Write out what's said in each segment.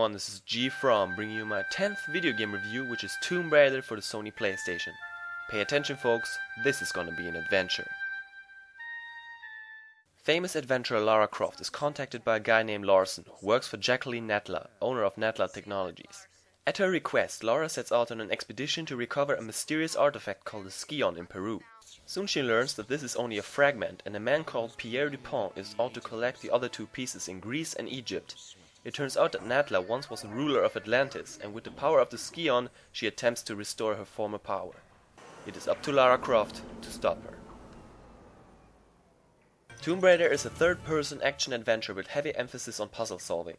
everyone, this is GFrom bringing you my 10th video game review, which is Tomb Raider for the Sony PlayStation. Pay attention folks, this is gonna be an adventure. Famous adventurer Lara Croft is contacted by a guy named Larson, who works for Jacqueline Nadler, owner of Nadler Technologies. At her request, Lara sets out on an expedition to recover a mysterious artifact called the Scion in Peru. Soon she learns that this is only a fragment, and a man called Pierre Dupont is out to collect the other two pieces in Greece and Egypt. It turns out that Nadler once was ruler of Atlantis, and with the power of the Scion, she attempts to restore her former power. It is up to Lara Croft to stop her. Tomb Raider is a third-person action-adventure with heavy emphasis on puzzle solving.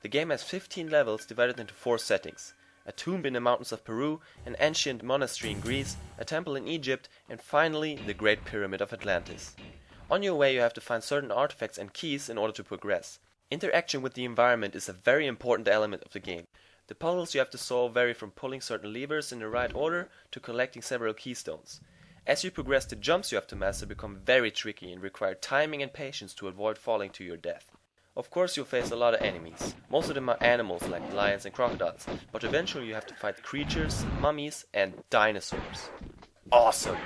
The game has 15 levels divided into 4 settings: a tomb in the mountains of Peru, an ancient monastery in Greece, a temple in Egypt, and finally the Great Pyramid of Atlantis. On your way you have to find certain artifacts and keys in order to progress. Interaction with the environment is a very important element of the game. The puzzles you have to solve vary from pulling certain levers in the right order to collecting several keystones. As you progress, the jumps you have to master become very tricky and require timing and patience to avoid falling to your death. Of course you'll face a lot of enemies. Most of them are animals like lions and crocodiles, but eventually you have to fight creatures, mummies and dinosaurs. Awesome!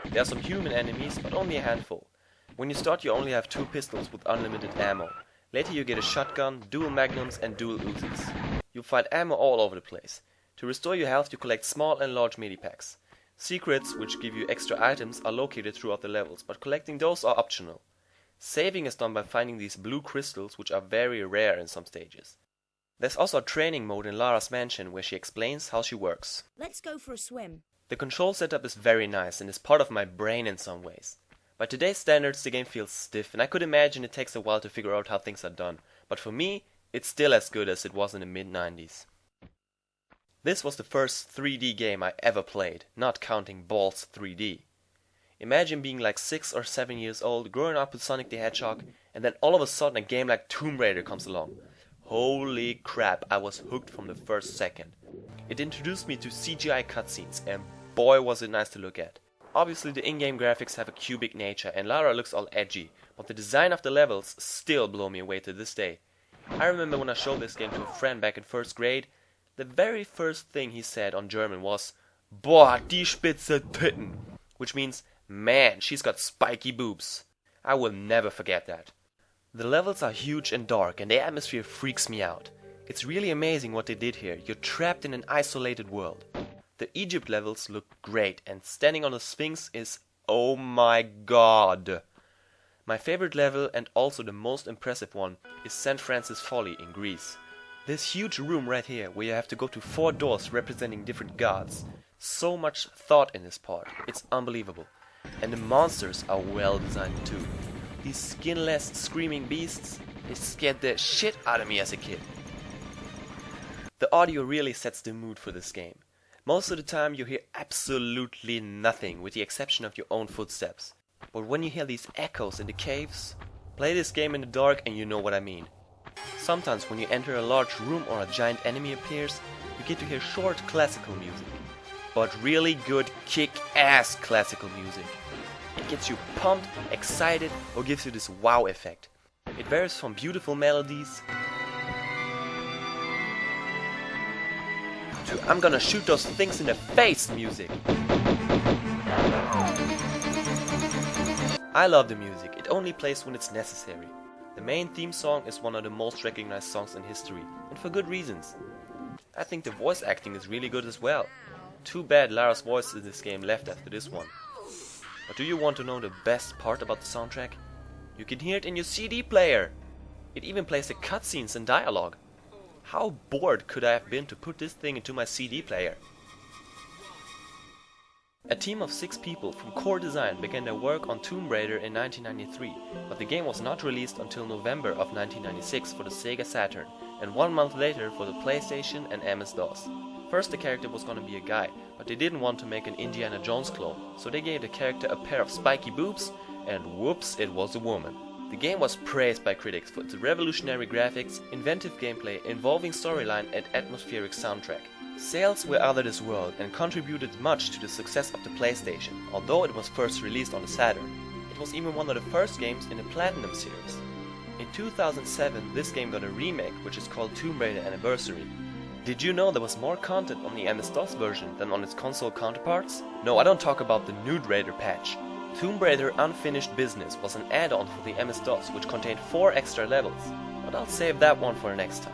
There are some human enemies, but only a handful. When you start you only have 2 pistols with unlimited ammo. Later you get a shotgun, dual magnums and dual Uzis. You'll find ammo all over the place. To restore your health you collect small and large medipacks. Secrets, which give you extra items, are located throughout the levels, but collecting those are optional. Saving is done by finding these blue crystals, which are very rare in some stages. There's also a training mode in Lara's mansion where she explains how she works. Let's go for a swim. The control setup is very nice and is part of my brain in some ways. By today's standards the game feels stiff, and I could imagine it takes a while to figure out how things are done, but for me it's still as good as it was in the mid-90s. This was the first 3D game I ever played, not counting Balls 3D. Imagine being like 6 or 7 years old, growing up with Sonic the Hedgehog, and then all of a sudden a game like Tomb Raider comes along. Holy crap, I was hooked from the first second. It introduced me to CGI cutscenes, and boy was it nice to look at. Obviously the in-game graphics have a cubic nature and Lara looks all edgy, but the design of the levels still blow me away to this day. I remember when I showed this game to a friend back in 1st grade, the very first thing he said on German was "Boah, die spitze Titten," which means, man, she's got spiky boobs. I will never forget that. The levels are huge and dark and the atmosphere freaks me out. It's really amazing what they did here. You're trapped in an isolated world. The Egypt levels look great and standing on the Sphinx is oh my god. My favorite level and also the most impressive one is St.Francis Folly in Greece. This huge room right here where you have to go to 4 doors representing different gods. So much thought in this part, it's unbelievable. And the monsters are well designed too. These skinless screaming beasts, they scared the shit out of me as a kid. The audio really sets the mood for this game. Most of the time you hear absolutely nothing with the exception of your own footsteps. But when you hear these echoes in the caves, play this game in the dark and you know what I mean. Sometimes when you enter a large room or a giant enemy appears, you get to hear short classical music. But really good kick-ass classical music. It gets you pumped, excited, or gives you this wow effect. It varies from beautiful melodies to "I'm gonna shoot those things in the face" music. I love the music, it only plays when it's necessary. The main theme song is one of the most recognized songs in history, and for good reasons. I think the voice acting is really good as well. Too bad Lara's voice in this game left after this one. But do you want to know the best part about the soundtrack? You can hear it in your CD player! It even plays the cutscenes and dialogue. How bored could I have been to put this thing into my CD player? A team of 6 people from Core Design began their work on Tomb Raider in 1993, but the game was not released until November of 1996 for the Sega Saturn, and 1 month later for the PlayStation and MS-DOS. First the character was gonna be a guy, but they didn't want to make an Indiana Jones clone, so they gave the character a pair of spiky boobs, and whoops, it was a woman. The game was praised by critics for its revolutionary graphics, inventive gameplay, involving storyline and atmospheric soundtrack. Sales were out of this world and contributed much to the success of the PlayStation, although it was first released on the Saturn. It was even one of the first games in the Platinum series. In 2007, this game got a remake, which is called Tomb Raider Anniversary. Did you know there was more content on the MS-DOS version than on its console counterparts? No, I don't talk about the Nude Raider patch. Tomb Raider Unfinished Business was an add-on for the MS-DOS which contained 4 extra levels, but I'll save that one for next time.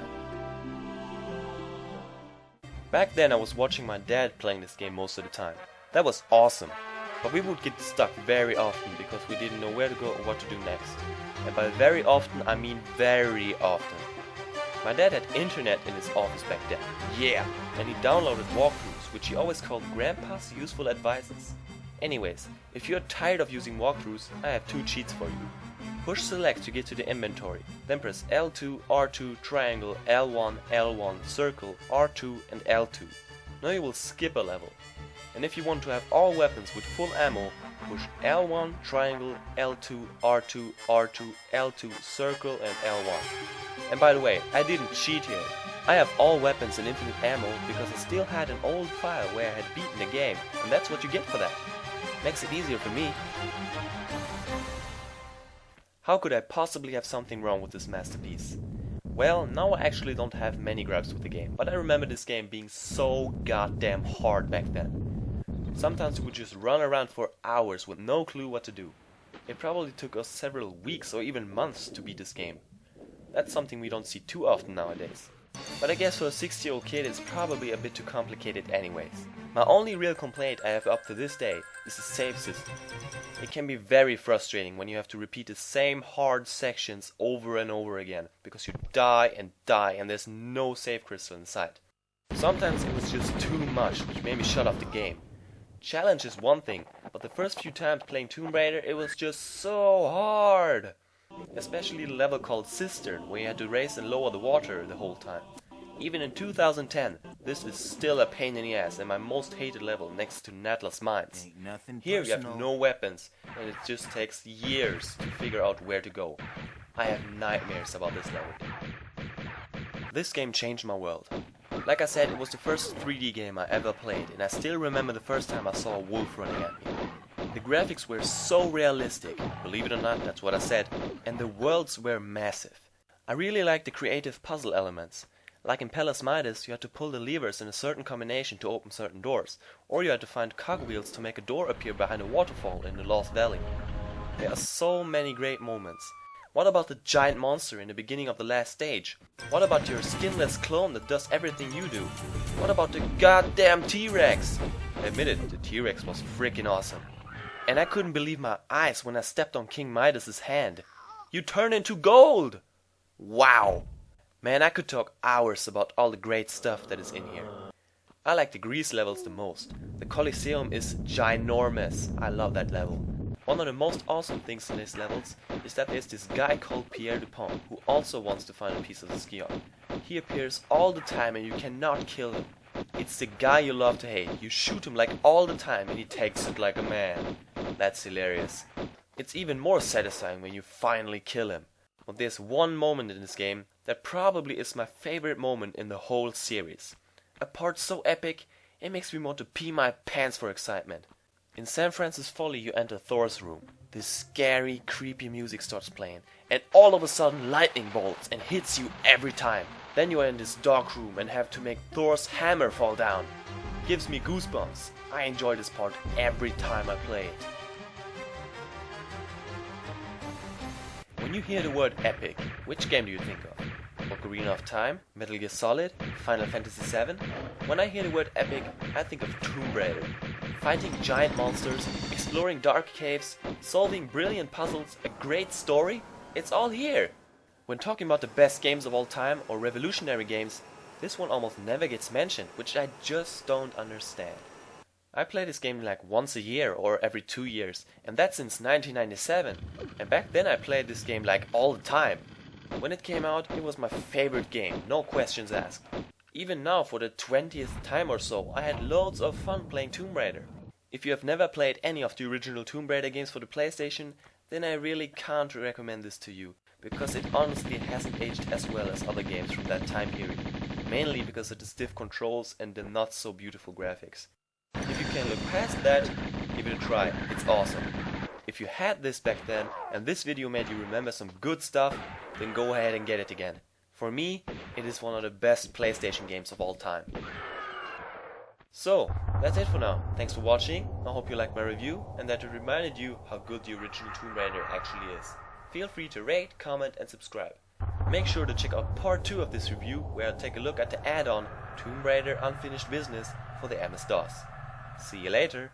Back then I was watching my dad playing this game most of the time. That was awesome, but we would get stuck very often because we didn't know where to go or what to do next. And by very often I mean very often. My dad had internet in his office back then, yeah, and he downloaded walkthroughs, which he always called Grandpa's Useful Advices. Anyways, if you're tired of using walkthroughs, I have 2 cheats for you. Push select to get to the inventory, then press L2, R2, triangle, L1, L1, circle, R2 and L2. Now you will skip a level. And if you want to have all weapons with full ammo, push L1, triangle, L2, R2, R2, L2, circle and L1. And by the way, I didn't cheat here. I have all weapons and infinite ammo because I still had an old file where I had beaten the game, and that's what you get for that. Makes it easier for me. How could I possibly have something wrong with this masterpiece? Well, now I actually don't have many gripes with the game, but I remember this game being so goddamn hard back then. Sometimes we would just run around for hours with no clue what to do. It probably took us several weeks or even months to beat this game. That's something we don't see too often nowadays. But I guess for a 6-year-old kid it's probably a bit too complicated anyways. My only real complaint I have up to this day is the save system. It can be very frustrating when you have to repeat the same hard sections over and over again, because you die and there's no save crystal in sight. Sometimes it was just too much, which made me shut off the game. Challenge is one thing, but the first few times playing Tomb Raider it was just so hard. Especially the level called Cistern, where you had to raise and lower the water the whole time. Even in 2010, this is still a pain in the ass and my most hated level next to Natla's Mines. Here you have no weapons and it just takes years to figure out where to go. I have nightmares about this level. This game changed my world. Like I said, it was the first 3D game I ever played, and I still remember the first time I saw a wolf running at me. The graphics were so realistic, believe it or not, that's what I said, and the worlds were massive. I really liked the creative puzzle elements. Like in Palace Midas, you had to pull the levers in a certain combination to open certain doors, or you had to find cogwheels to make a door appear behind a waterfall in the Lost Valley. There are so many great moments. What about the giant monster in the beginning of the last stage? What about your skinless clone that does everything you do? What about the goddamn T-Rex? Admit it, the T-Rex was freaking awesome. And I couldn't believe my eyes when I stepped on King Midas's hand. You turn into gold! Wow! Man, I could talk hours about all the great stuff that is in here. I like the Greece levels the most. The Colosseum is ginormous. I love that level. One of the most awesome things in these levels is that there's this guy called Pierre Dupont who also wants to find a piece of the ski art. He appears all the time and you cannot kill him. It's the guy you love to hate. You shoot him like all the time and he takes it like a man. That's hilarious. It's even more satisfying when you finally kill him. But there's one moment in this game that probably is my favorite moment in the whole series. A part so epic, it makes me want to pee my pants for excitement. In St.Francis Folly you enter Thor's room. This scary, creepy music starts playing, and all of a sudden lightning bolts and hits you every time. Then you are in this dark room and have to make Thor's hammer fall down. Gives me goosebumps. I enjoy this part every time I play it. When you hear the word epic, which game do you think of? Ocarina of Time? Metal Gear Solid? Final Fantasy VII? When I hear the word epic, I think of Tomb Raider. Fighting giant monsters, exploring dark caves, solving brilliant puzzles, a great story, it's all here. When talking about the best games of all time or revolutionary games, this one almost never gets mentioned, which I just don't understand. I play this game like once a year or every 2 years, and that's since 1997. And back then I played this game like all the time. When it came out, it was my favorite game, no questions asked. Even now, for the 20th time or so, I had loads of fun playing Tomb Raider. If you have never played any of the original Tomb Raider games for the PlayStation, then I really can't recommend this to you, because it honestly hasn't aged as well as other games from that time period, mainly because of the stiff controls and the not so beautiful graphics. If you can look past that, give it a try, it's awesome. If you had this back then and this video made you remember some good stuff, then go ahead and get it again. For me, it is one of the best PlayStation games of all time. So, that's it for now. Thanks for watching. I hope you liked my review and that it reminded you how good the original Tomb Raider actually is. Feel free to rate, comment and subscribe. Make sure to check out part 2 of this review where I'll take a look at the add-on Tomb Raider Unfinished Business for the MS-DOS. See you later!